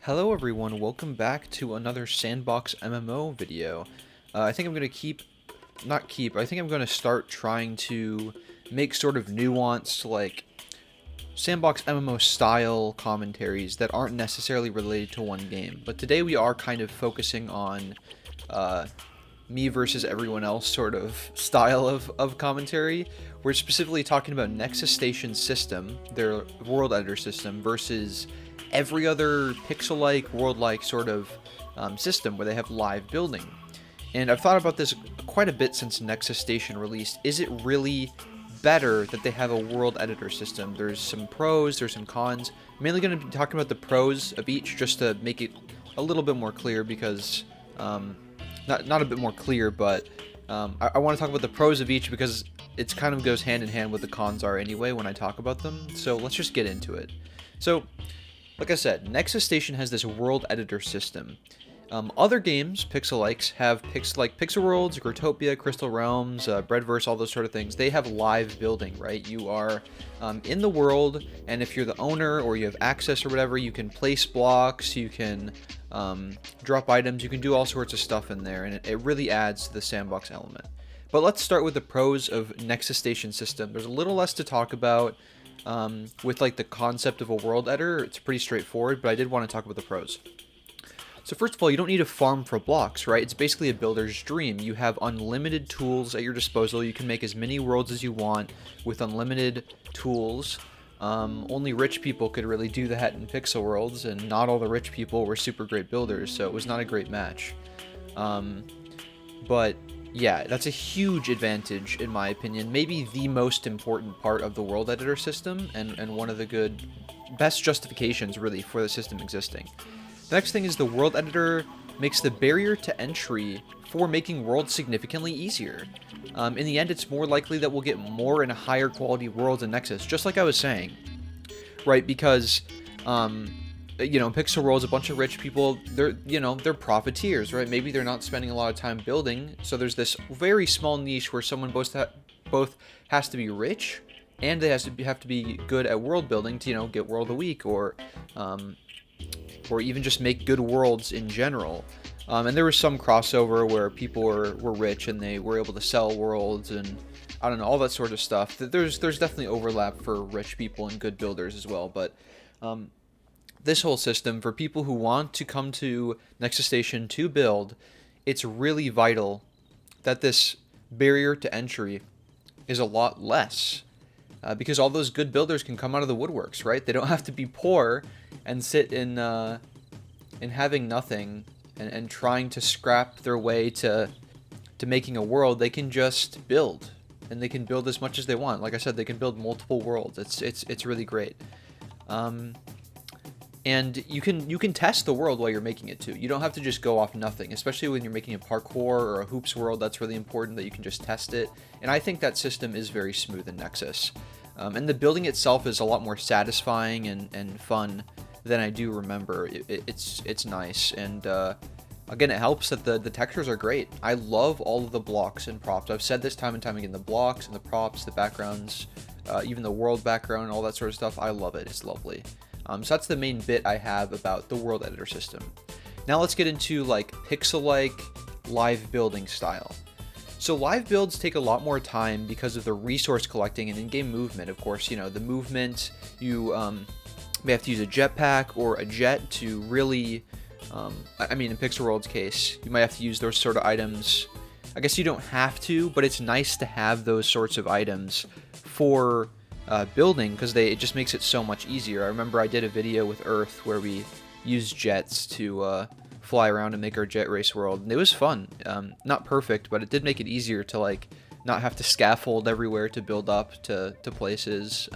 Hello everyone, welcome back to another Sandbox MMO video. I think I'm going to I think I'm going to start trying to make sort of nuanced, like, Sandbox MMO style commentaries that aren't necessarily related to one game. But today we are kind of focusing on uh, me versus everyone else sort of style of commentary. We're specifically talking about Nexus Station's system, their world editor system, versus every other pixel-like, world-like sort of system where they have live building. And I've thought about this quite a bit since Nexus Station released. Is it really better that they have a world editor system? There's some pros, there's some cons. I'm mainly going to be talking about the pros of each just to make it a little bit more clear because not a bit more clear, but I want to talk about the pros of each because it kind of goes hand in hand with the cons are anyway when I talk about them. So let's just get into it. So, like I said, Nexus Station has this world editor system. Other games, pixel-likes, have Pixel Worlds, Growtopia, Crystal Realms, Breadverse, all those sort of things. They have live building, right? You are in the world, and if you're the owner or you have access or whatever, you can place blocks, you can drop items, you can do all sorts of stuff in there, and it really adds to the sandbox element. But let's start with the pros of Nexus Station system. There's a little less to talk about with like the concept of a world editor. It's pretty straightforward, but I did want to talk about the pros. So first of all, you don't need to farm for blocks, right? It's basically a builder's dream. You have unlimited tools at your disposal. You can make as many worlds as you want with unlimited tools. Only rich people could really do that in Pixel Worlds, and not all the rich people were super great builders, so it was not a great match. But yeah, that's a huge advantage in my opinion. Maybe the most important part of the world editor system, and one of the best justifications really for the system existing. The next thing is the world editor makes the barrier to entry for making worlds significantly easier. In the end, it's more likely that we'll get more and higher quality worlds in Nexus, just like I was saying, right? Because, you know, in Pixel Worlds, a bunch of rich people, they're profiteers, right? Maybe they're not spending a lot of time building, so there's this very small niche where someone both has to be rich and they have to be good at world building to, get World of the Week or even just make good worlds in general. And there was some crossover where people were rich and they were able to sell worlds and I don't know, all that sort of stuff. There's definitely overlap for rich people and good builders as well, but this whole system, for people who want to come to Nexus Station to build, it's really vital that this barrier to entry is a lot less. Because all those good builders can come out of the woodworks, right? They don't have to be poor and sit in having nothing and trying to scrap their way to making a world. They can just build, and they can build as much as they want. Like I said, they can build multiple worlds. It's really great. And you can test the world while you're making it too. You don't have to just go off nothing, especially when you're making a parkour or a hoops world. That's really important that you can just test it. And I think that system is very smooth in Nexus. And the building itself is a lot more satisfying and fun than I do remember. It's nice, and again, it helps that the textures are great. I love all of the blocks and props. I've said this time and time again, the blocks and the props, the backgrounds, even the world background, all that sort of stuff. I love it. It's lovely. So that's the main bit I have about the world editor system. Now let's get into like pixel-like live building style. So live builds take a lot more time because of the resource collecting and in-game movement. Of course, the movement, you may have to use a jetpack or a jet to really, I mean, in Pixel World's case, you might have to use those sort of items. I guess you don't have to, but it's nice to have those sorts of items for building because it just makes it so much easier. I remember I did a video with Earth where we used jets to fly around and make our jet race world, and it was fun. Not perfect, but it did make it easier to like not have to scaffold everywhere to build up to places.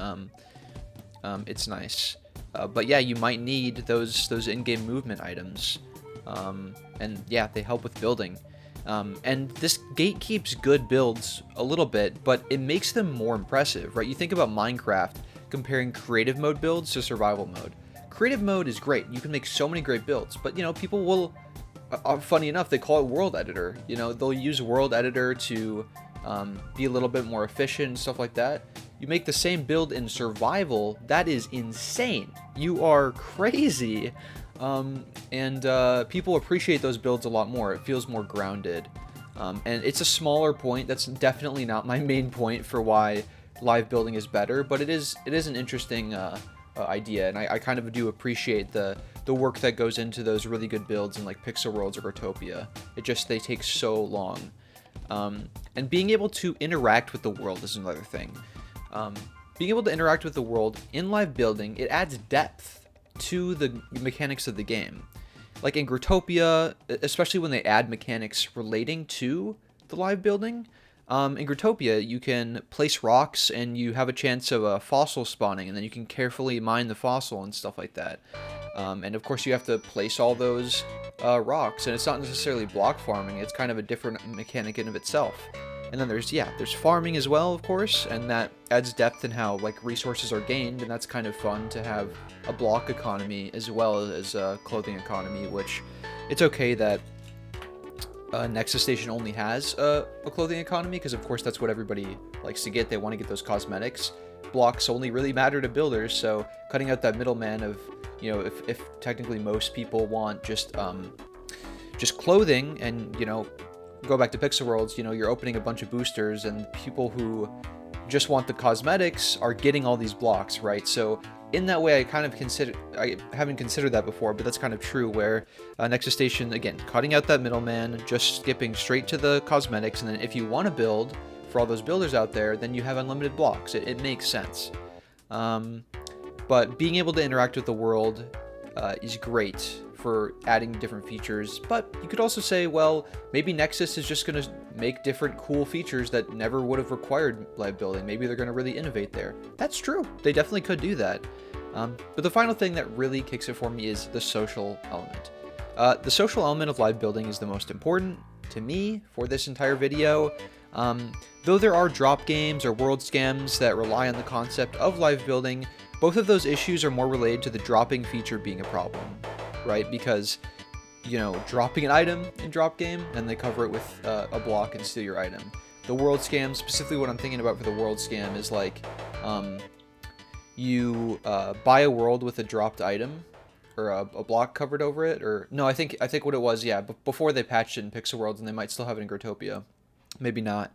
It's nice. But yeah, you might need those in-game movement items, and yeah, they help with building. And this gatekeeps good builds a little bit, but it makes them more impressive, right? You think about Minecraft comparing creative mode builds to survival mode. Creative mode is great. You can make so many great builds, but people will, funny enough, they call it world editor. They'll use world editor to be a little bit more efficient and stuff like that. You make the same build in survival, that is insane. You are crazy. and people appreciate those builds a lot more. It feels more grounded. And it's a smaller point. That's definitely not my main point for why live building is better, but it is an interesting idea, and I kind of do appreciate the work that goes into those really good builds in like Pixel Worlds or Growtopia. They take so long. And being able to interact with the world is another thing. Being able to interact with the world in live building, it adds depth to the mechanics of the game. Like in Growtopia, especially when they add mechanics relating to the live building, in Growtopia, you can place rocks and you have a chance of a fossil spawning, and then you can carefully mine the fossil and stuff like that. And of course, you have to place all those rocks, and it's not necessarily block farming. It's kind of a different mechanic in of itself. And then there's farming as well, of course, and that adds depth in how like resources are gained, and that's kind of fun to have a block economy as well as a clothing economy, which it's okay that Nexus Station only has a clothing economy, because of course that's what everybody likes to get. They want to get those cosmetics. Blocks only really matter to builders, so cutting out that middleman of, you know, if technically most people want just clothing, and, you know, go back to Pixel Worlds, you know, you're opening a bunch of boosters, and people who just want the cosmetics are getting all these blocks, right? So in that way, I haven't considered that before, but that's kind of true, where Nexus Station, again, cutting out that middleman, just skipping straight to the cosmetics, and then if you want to build, for all those builders out there, then you have unlimited blocks. It makes sense. But being able to interact with the world is great for adding different features, but you could also say, well, maybe Nexus is just going to make different cool features that never would have required live building. Maybe they're going to really innovate there. That's true. They definitely could do that. But the final thing that really kicks it for me is the social element. The social element of live building is the most important to me for this entire video. Though there are drop games or world scams that rely on the concept of live building, both of those issues are more related to the dropping feature being a problem, right? Because, you know, dropping an item in drop game, and they cover it with a block and steal your item. The world scam, specifically what I'm thinking about for the world scam, is like you buy a world with a dropped item or a block covered over it, or no, I think what it was, yeah, before they patched it in Pixel Worlds, and they might still have it in Growtopia, maybe not.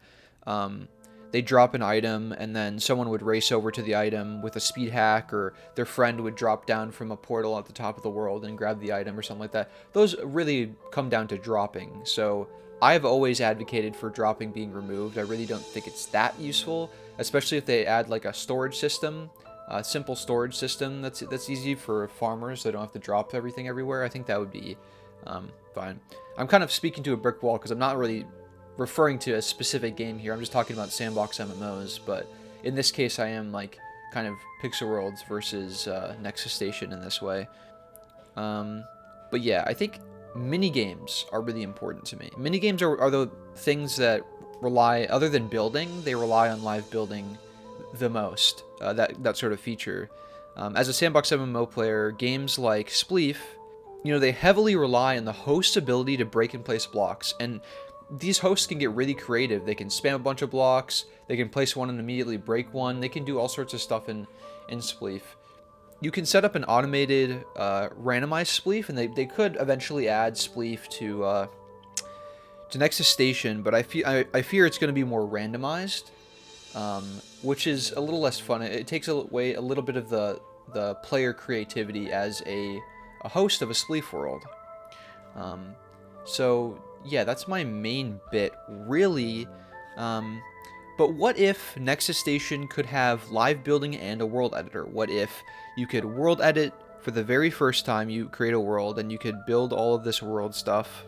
They drop an item, and then someone would race over to the item with a speed hack, or their friend would drop down from a portal at the top of the world and grab the item or something like that. Those really come down to dropping. So I've always advocated for dropping being removed. I really don't think it's that useful, especially if they add like a storage system, a simple storage system that's easy for farmers, so they don't have to drop everything everywhere. I think that would be fine. I'm kind of speaking to a brick wall because I'm not really referring to a specific game here. I'm just talking about sandbox MMOs, but in this case I am like kind of Pixel Worlds versus Nexus Station in this way. But yeah, I think mini-games are really important to me. Mini-games are the things that rely, other than building, they rely on live building the most, that sort of feature. As a sandbox MMO player, games like Spleef, you know, they heavily rely on the host's ability to break and place blocks, and these hosts can get really creative. They can spam a bunch of blocks, they can place one and immediately break one, they can do all sorts of stuff in Spleef. You can set up an automated randomized Spleef, and they could eventually add Spleef to Nexus Station, but I fear it's going to be more randomized, which is a little less fun. It takes away a little bit of the player creativity as a host of a Spleef world. So yeah, that's my main bit, really. But what if Nexus Station could have live building and a world editor? What if you could world edit for the very first time you create a world, and you could build all of this world stuff?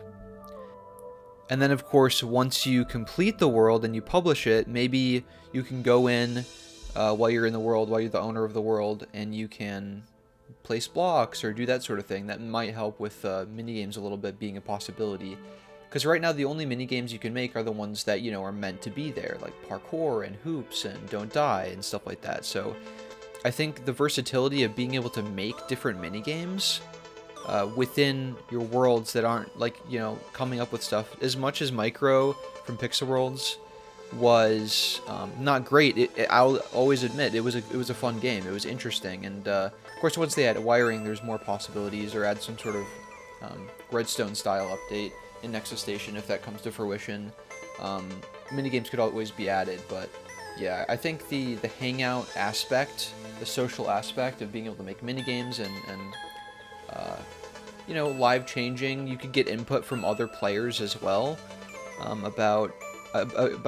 And then, of course, once you complete the world and you publish it, maybe you can go in while you're in the world, while you're the owner of the world, and you can place blocks or do that sort of thing. That might help with minigames a little bit being a possibility. Because right now the only minigames you can make are the ones that, you know, are meant to be there, like parkour and hoops and don't die and stuff like that. So I think the versatility of being able to make different minigames within your worlds that aren't, like, you know, coming up with stuff as much as Micro from Pixel Worlds was not great. I'll always admit it was a fun game. It was interesting, and of course once they add wiring, there's more possibilities, or add some sort of Redstone style update in Nexus Station if that comes to fruition. Minigames could always be added, but yeah, I think the hangout aspect, the social aspect of being able to make minigames and you know, live changing, you could get input from other players as well about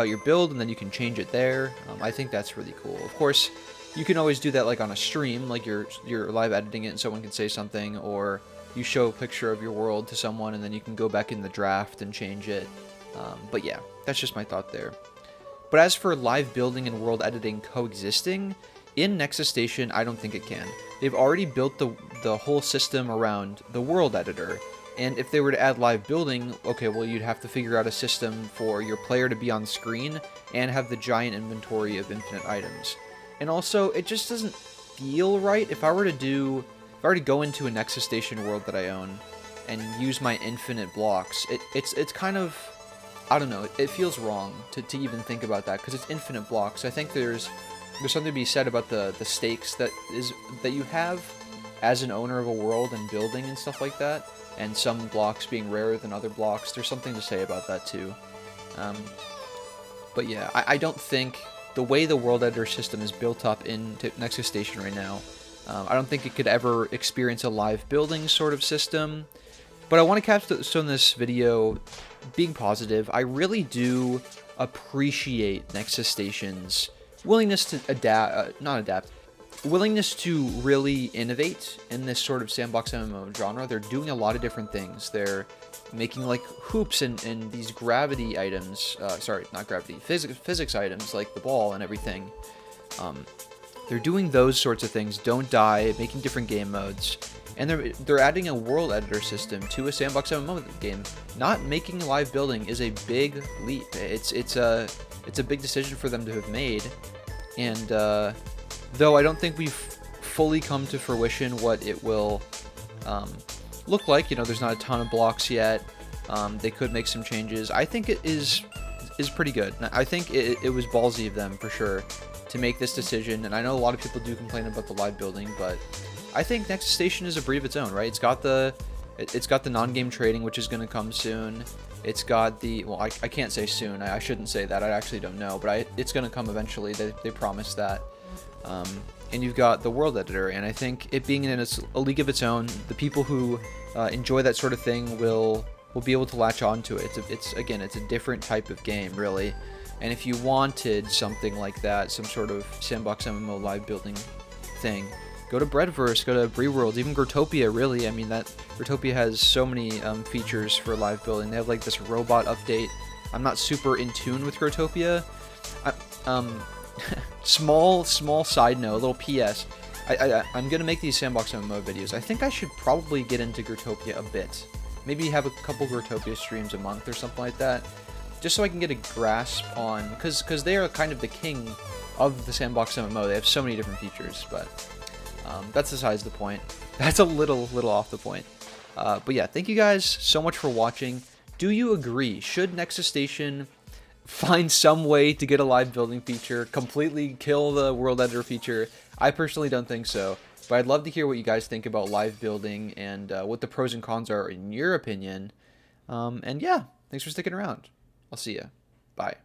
your build, and then you can change it there. I think that's really cool. Of course, you can always do that like on a stream, like you're live editing it and someone can say something, or you show a picture of your world to someone and then you can go back in the draft and change it. But yeah, that's just my thought there. But as for live building and world editing coexisting, in Nexus Station, I don't think it can. They've already built the whole system around the world editor, and if they were to add live building, okay, well, you'd have to figure out a system for your player to be on screen and have the giant inventory of infinite items. And also, it just doesn't feel right. If I were to go into a Nexus Station world that I own and use my infinite blocks, it's kind of, I don't know, it feels wrong to even think about that, because it's infinite blocks. I think there's something to be said about the stakes that you have as an owner of a world and building and stuff like that, and some blocks being rarer than other blocks. There's something to say about that too. But yeah, I don't think the way the world editor system is built up in Nexus Station right now, I don't think it could ever experience a live building sort of system. But I want to capstone this video being positive. I really do appreciate Nexus Station's willingness to willingness to really innovate in this sort of sandbox MMO genre. They're doing a lot of different things. They're making like hoops and these gravity items, sorry, not gravity, physics items like the ball and everything. They're doing those sorts of things, don't die, making different game modes. And they're adding a world editor system to a sandbox MMO game. Not making live building is a big leap. It's a big decision for them to have made. And though I don't think we've fully come to fruition what it will look like, you know, there's not a ton of blocks yet. They could make some changes. I think it is pretty good. I think it was ballsy of them for sure to make this decision. And I know a lot of people do complain about the live building, but I think Nexus Station is a breed of its own, right? It's got the non-game trading, which is going to come soon. It's got the, well, I can't say soon. I shouldn't say that. I actually don't know, but it's going to come eventually. They promised that. And you've got the world editor, and I think it being in a league of its own, the people who enjoy that sort of thing will be able to latch on to it. It's a different type of game, really. And if you wanted something like that, some sort of sandbox MMO live building thing, go to Breadverse, go to Breworld, even Growtopia, really. I mean, that Growtopia has so many features for live building. They have like this robot update. I'm not super in tune with Growtopia. Small side note, a little PS. I'm gonna make these sandbox MMO videos. I think I should probably get into Growtopia a bit. Maybe have a couple Growtopia streams a month or something like that, just so I can get a grasp on, because they are kind of the king of the sandbox MMO. They have so many different features, but that's besides the point. That's a little off the point. But yeah, thank you guys so much for watching. Do you agree? Should Nexus Station find some way to get a live building feature, completely kill the world editor feature? I personally don't think so, but I'd love to hear what you guys think about live building and what the pros and cons are in your opinion. And yeah, thanks for sticking around. I'll see ya. Bye.